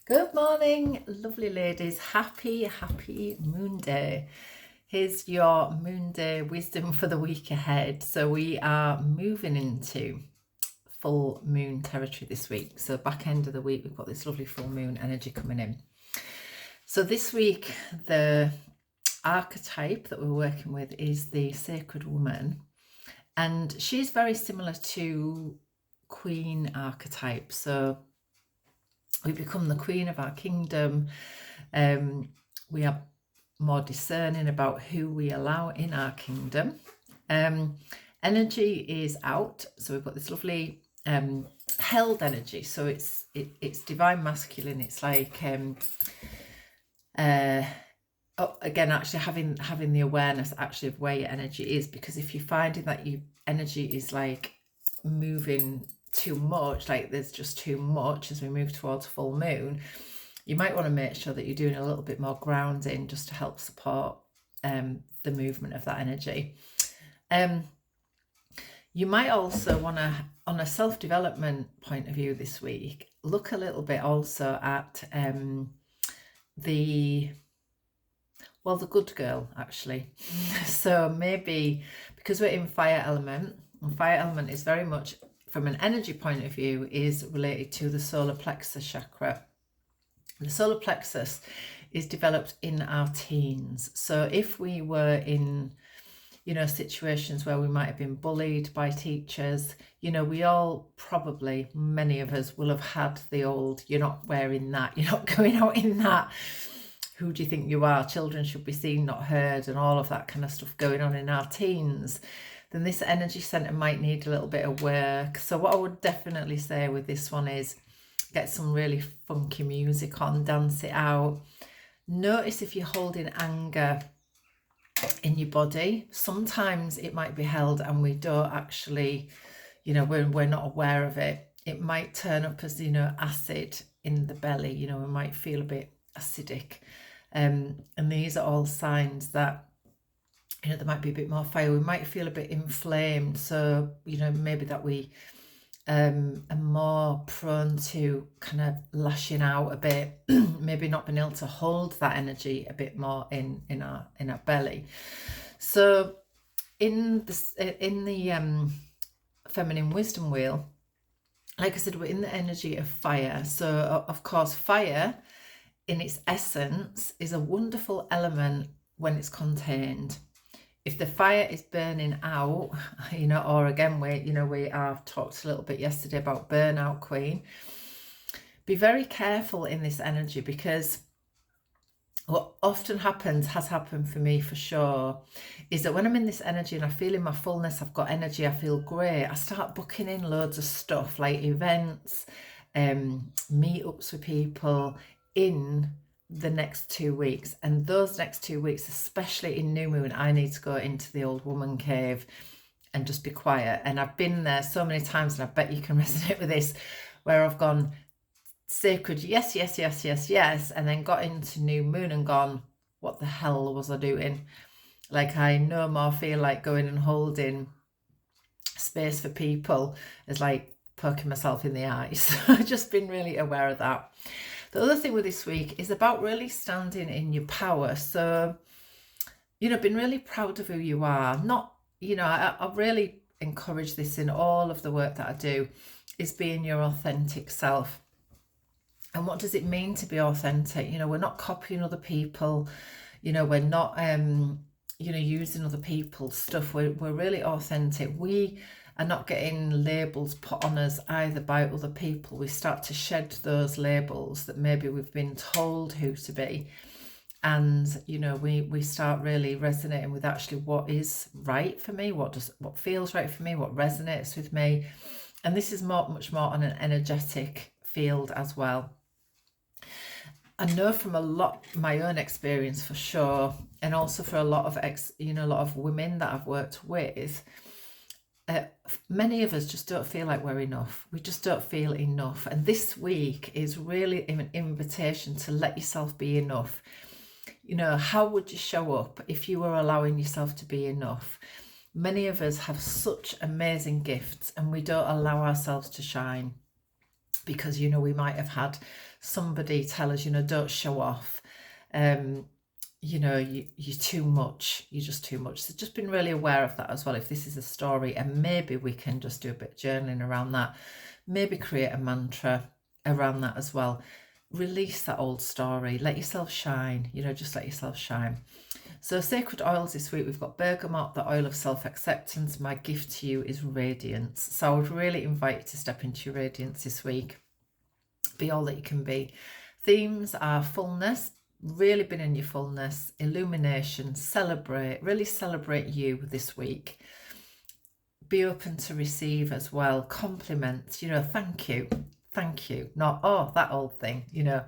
Good morning, lovely ladies. Happy Moonday. Here's your Moonday wisdom for the week ahead. So we are moving into full moon territory this week. So back end of the week, we've got this lovely full moon energy coming in. So this week, the archetype that we're working with is the sacred woman. And she's very similar to queen archetype. So we become the queen of our kingdom. We are more discerning about who we allow in our kingdom. Energy is out, so we've got this lovely held energy. So it's divine masculine. It's like again, actually having the awareness actually of where your energy is, because if you're finding that your energy is like moving too much, like there's just too much as we move towards full moon, you might want to make sure that you're doing a little bit more grounding just to help support the movement of that energy. You might also want to, on a self-development point of view this week, look a little bit also at the good girl, actually. So maybe because we're in fire element, and fire element is very much, from an energy point of view, is related to the solar plexus chakra. The solar plexus is developed in our teens. So if we were in, situations where we might have been bullied by teachers, we all probably, many of us will have had the old, you're not wearing that, you're not going out in that, who do you think you are? Children should be seen, not heard, and all of that kind of stuff going on in our teens. Then this energy center might need a little bit of work. So what I would definitely say with this one is get some really funky music on, dance it out. Notice if you're holding anger in your body. Sometimes it might be held and we don't actually, we're not aware of it. It might turn up as, acid in the belly, we might feel a bit acidic. And these are all signs that, there might be a bit more fire. We might feel a bit inflamed. So, maybe that we are more prone to kind of lashing out a bit, maybe not being able to hold that energy a bit more in our belly. So in the feminine wisdom wheel, like I said, we're in the energy of fire. So of course, fire in its essence is a wonderful element when it's contained. If the fire is burning out, or again, we have talked a little bit yesterday about burnout queen. Be very careful in this energy, because what often happens, has happened for me for sure, is that when I'm in this energy and I feel in my fullness, I've got energy, I feel great, I start booking in loads of stuff like events, meetups with people in the next 2 weeks. And those next 2 weeks, especially in new moon, I need to go into the old woman cave and just be quiet. And I've been there so many times, and I bet you can resonate with this, where I've gone sacred yes, and then got into new moon and gone, what the hell was I doing? Like, I no more feel like going and holding space for people as like poking myself in the eyes. So I've just been really aware of that. The other thing with this week is about really standing in your power. So, being really proud of who you are. Not, I really encourage this in all of the work that I do, is being your authentic self. And what does it mean to be authentic? We're not copying other people. We're not, using other people's stuff. We're really authentic. We are not getting labels put on us either by other people. We start to shed those labels that maybe we've been told who to be. And, we start really resonating with actually what is right for me, what feels right for me, what resonates with me. And this is much more on an energetic field as well. I know from my own experience for sure, and also for a lot of women that I've worked with, many of us just don't feel like we're enough. We just don't feel enough. And this week is really an invitation to let yourself be enough. How would you show up if you were allowing yourself to be enough? Many of us have such amazing gifts and we don't allow ourselves to shine. because, you know, we might have had somebody tell us, you know, don't show off. You know, you're too much, you're just too much. So just been really aware of that as well. If this is a story, and maybe we can just do a bit of journaling around that, maybe create a mantra around that as well. Release that old story, let yourself shine, you know, just let yourself shine. So sacred oils this week, we've got bergamot, the oil of self-acceptance. My gift to you is radiance. So I would really invite you to step into your radiance this week. Be all that you can be. Themes are fullness, really been in your fullness, illumination, celebrate, really celebrate you this week. Be open to receive as well, compliments, you know, thank you, not, oh, that old thing, you know,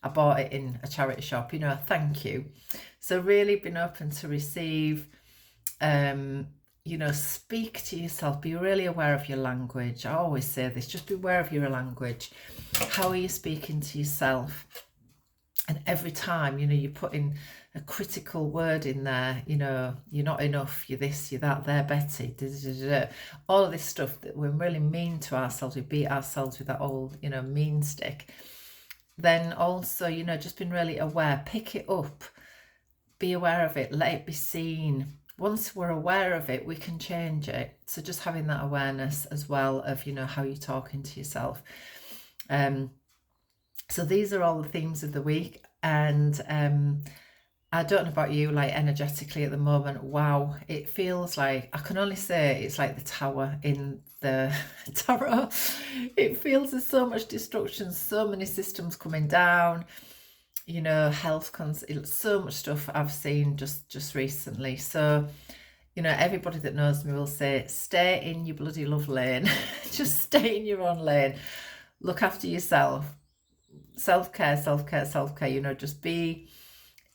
I bought it in a charity shop, you know, thank you. So really being open to receive, you know, speak to yourself, be really aware of your language. I always say this, just be aware of your language. How are you speaking to yourself? And every time, you know, you put in a critical word in there, you know, you're not enough, you're this, you're that, they're Betty, all of this stuff that we're really mean to ourselves, we beat ourselves with that old, you know, mean stick. Then also, you know, just being really aware, pick it up, be aware of it, let it be seen. Once we're aware of it, we can change it. So just having that awareness as well of, you know, how you're talking to yourself. So these are all the themes of the week, and I don't know about you, like energetically at the moment, wow, it feels like, I can only say it's like the tower in the tarot. It feels there's so much destruction, so many systems coming down, you know, health, so much stuff I've seen just recently. So, you know, everybody that knows me will say, stay in your bloody love lane. Just stay in your own lane. Look after yourself. Self-care, self-care, self-care, you know, just be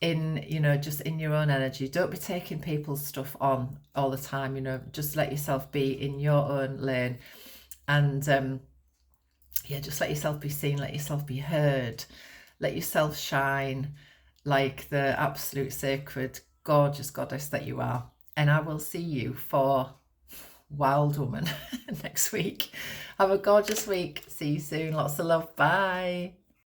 in, you know, just in your own energy. Don't be taking people's stuff on all the time, you know, just let yourself be in your own lane. And yeah, just let yourself be seen, let yourself be heard, let yourself shine like the absolute sacred, gorgeous goddess that you are. And I will see you for Wild Woman next week. Have a gorgeous week. See you soon. Lots of love. Bye.